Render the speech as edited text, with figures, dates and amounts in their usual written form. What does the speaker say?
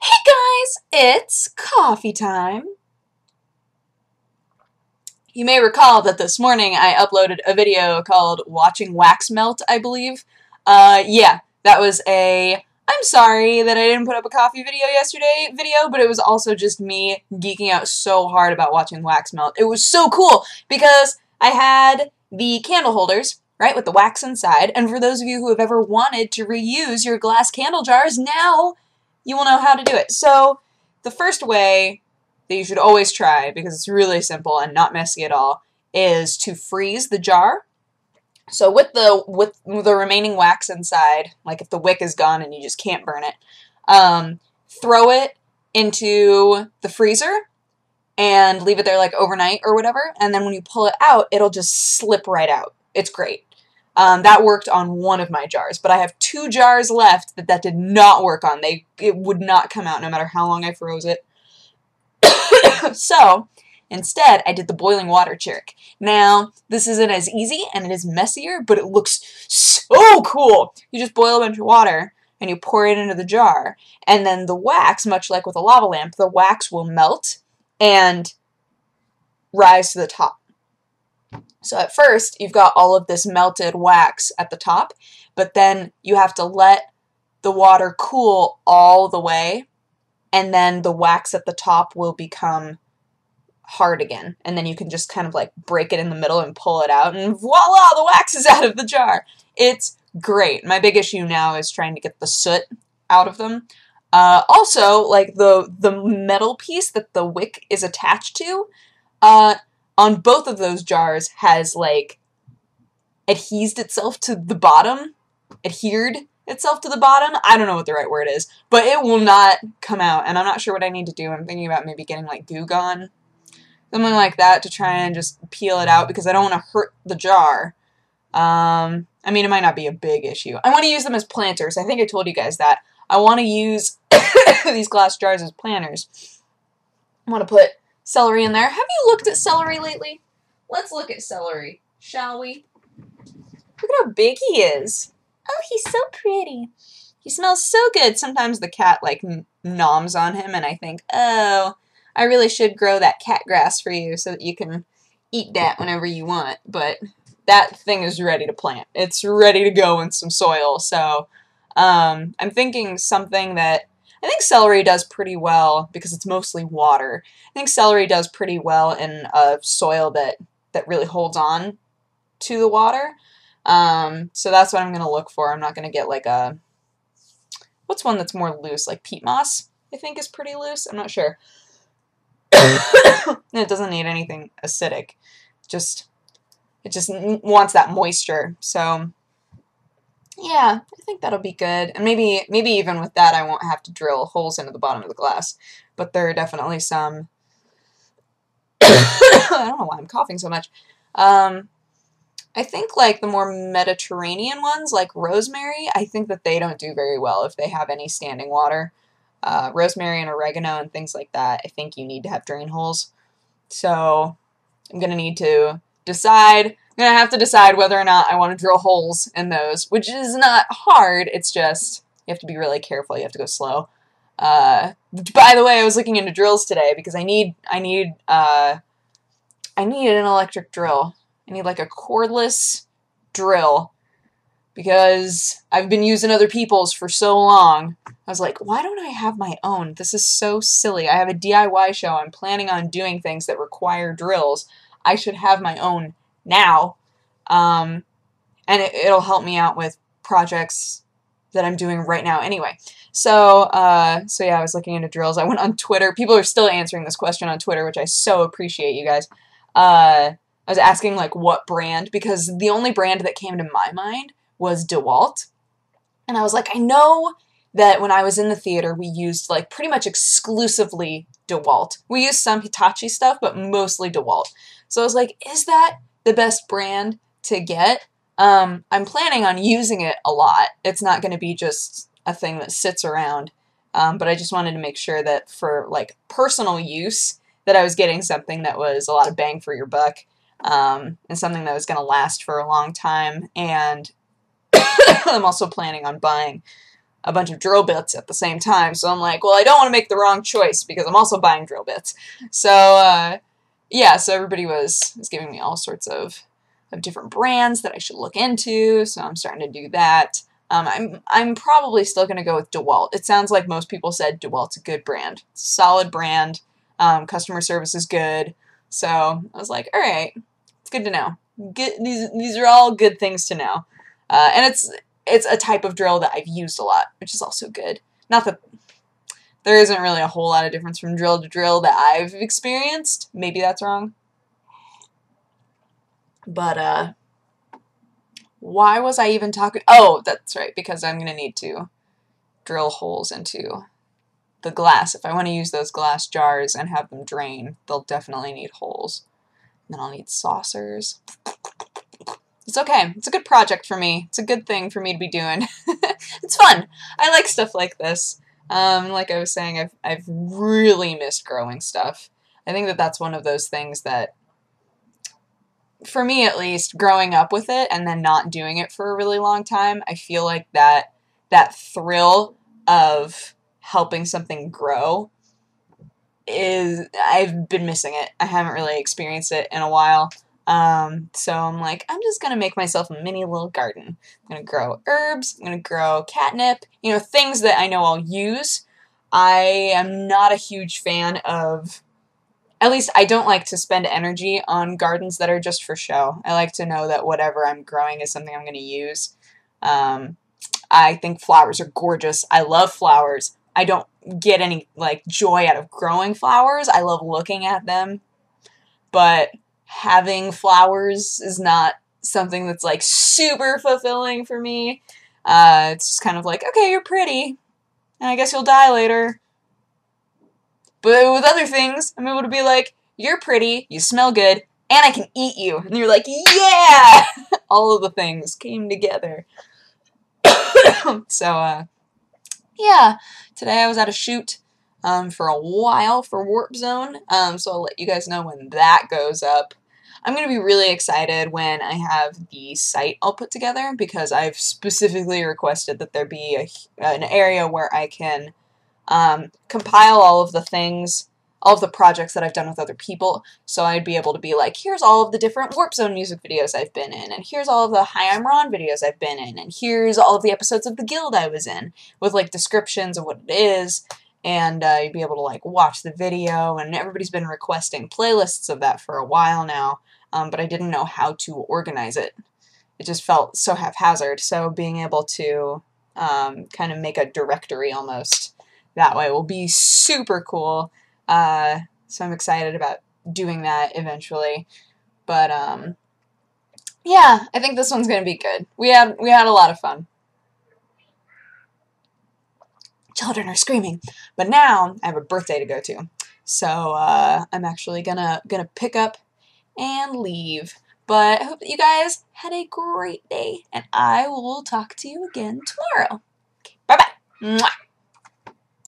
Hey guys, it's coffee time. You may recall that this morning I uploaded a video called Watching Wax Melt, I believe. Yeah, that was I'm sorry that I didn't put up a coffee video, but it was also just me geeking out so hard about watching wax melt. It was so cool because I had the candle holders, right, with the wax inside, and for those of you who have ever wanted to reuse your glass candle jars, now you will know how to do it. So the first way that you should always try, because it's really simple and not messy at all, is to freeze the jar. So with the remaining wax inside, like if the wick is gone and you just can't burn it, throw it into the freezer and leave it there like overnight or whatever, and then when you pull it out, it'll just slip right out. It's great. That worked on one of my jars, but I have 2 jars left that did not work on. It would not come out no matter how long I froze it. So instead, I did the boiling water trick. Now, this isn't as easy and it is messier, but it looks so cool. You just boil a bunch of water and you pour it into the jar, and then the wax, much like with a lava lamp, the wax will melt and rise to the top. So at first, you've got all of this melted wax at the top, but then you have to let the water cool all the way, and then the wax at the top will become hard again, and then you can just kind of like break it in the middle and pull it out, and voila, the wax is out of the jar. It's great. My big issue now is trying to get the soot out of them. Also, like the metal piece that the wick is attached to, on both of those jars has like adhered itself to the bottom. I don't know what the right word is, but it will not come out, and I'm not sure what I need to do. I'm thinking about maybe getting like Goo Gone, something like that, to try and just peel it out, because I don't want to hurt the jar. I mean, it might not be a big issue. I want to use them as planters. I think I told you guys that. I want to use these glass jars as planters. I want to put celery in there. Have you looked at celery lately? Let's look at celery, shall we? Look at how big he is. Oh, he's so pretty. He smells so good. Sometimes the cat, like, noms on him, and I think, oh, I really should grow that cat grass for you so that you can eat that whenever you want. But that thing is ready to plant. It's ready to go in some soil. So I'm thinking something that I think celery does pretty well, because it's mostly water. I think celery does pretty well in a soil that really holds on to the water. So that's what I'm going to look for. I'm not going to get like what's one that's more loose? Like peat moss, I think, is pretty loose. I'm not sure. It doesn't need anything acidic. It just wants that moisture. So yeah, I think that'll be good. And maybe even with that, I won't have to drill holes into the bottom of the glass. But there are definitely some. I don't know why I'm coughing so much. I think like the more Mediterranean ones, like rosemary, I think that they don't do very well if they have any standing water. Rosemary and oregano and things like that, I think you need to have drain holes. So I'm going to need to decide. I'm going to have to decide whether or not I want to drill holes in those, which is not hard. It's just you have to be really careful. You have to go slow. By the way, I was looking into drills today because I need an electric drill. I need like a cordless drill, because I've been using other people's for so long. I was like, why don't I have my own? This is so silly. I have a DIY show. I'm planning on doing things that require drills. I should have my own now. And it'll help me out with projects that I'm doing right now anyway. So yeah, I was looking into drills. I went on Twitter. People are still answering this question on Twitter, which I so appreciate, you guys. I was asking like what brand, because the only brand that came to my mind was DeWalt. And I was like, I know that when I was in the theater, we used like pretty much exclusively DeWalt. We used some Hitachi stuff, but mostly DeWalt. So I was like, is that the best brand to get? I'm planning on using it a lot. It's not going to be just a thing that sits around. But I just wanted to make sure that for like personal use, that I was getting something that was a lot of bang for your buck. And something that was going to last for a long time. And I'm also planning on buying a bunch of drill bits at the same time. So I'm like, well, I don't want to make the wrong choice because I'm also buying drill bits. So yeah, so everybody was giving me all sorts of different brands that I should look into. So I'm starting to do that. I'm probably still going to go with DeWalt. It sounds like most people said DeWalt's a good brand. It's a solid brand. Customer service is good. So I was like, all right, it's good to know. These are all good things to know. And it's a type of drill that I've used a lot, which is also good. Not that there isn't really a whole lot of difference from drill to drill that I've experienced. Maybe that's wrong. But, why was I even talking? Oh, that's right, because I'm going to need to drill holes into the glass. If I want to use those glass jars and have them drain, they'll definitely need holes. And then I'll need saucers. It's okay. It's a good project for me. It's a good thing for me to be doing. It's fun. I like stuff like this. Like I was saying, I've really missed growing stuff. I think that that's one of those things that, for me at least, growing up with it and then not doing it for a really long time, I feel like that thrill of helping something grow I've been missing it. I haven't really experienced it in a while. So I'm like, I'm just going to make myself a mini little garden. I'm going to grow herbs. I'm going to grow catnip, you know, things that I know I'll use. I am not a huge fan of, at least I don't like to spend energy on gardens that are just for show. I like to know that whatever I'm growing is something I'm going to use. I think flowers are gorgeous. I love flowers. I don't get any, like, joy out of growing flowers. I love looking at them. But having flowers is not something that's, like, super fulfilling for me. It's just kind of like, okay, you're pretty, and I guess you'll die later. But with other things, I'm able to be like, you're pretty, you smell good, and I can eat you. And you're like, yeah! All of the things came together. So, yeah, today I was at a shoot for a while for Warp Zone, so I'll let you guys know when that goes up. I'm going to be really excited when I have the site all put together, because I've specifically requested that there be an area where I can compile all of the things, all of the projects that I've done with other people, so I'd be able to be like, here's all of the different Warp Zone music videos I've been in, and here's all of the Hi, I'm Ron videos I've been in, and here's all of the episodes of the Guild I was in, with, like, descriptions of what it is, and you'd be able to, like, watch the video, and everybody's been requesting playlists of that for a while now, but I didn't know how to organize it. It just felt so haphazard, so being able to kind of make a directory almost that way will be super cool. So I'm excited about doing that eventually. But yeah, I think this one's gonna be good. We had a lot of fun. Children are screaming, but now I have a birthday to go to, so I'm actually gonna pick up and leave. But I hope that you guys had a great day, and I will talk to you again tomorrow. Okay, bye bye. Mwah.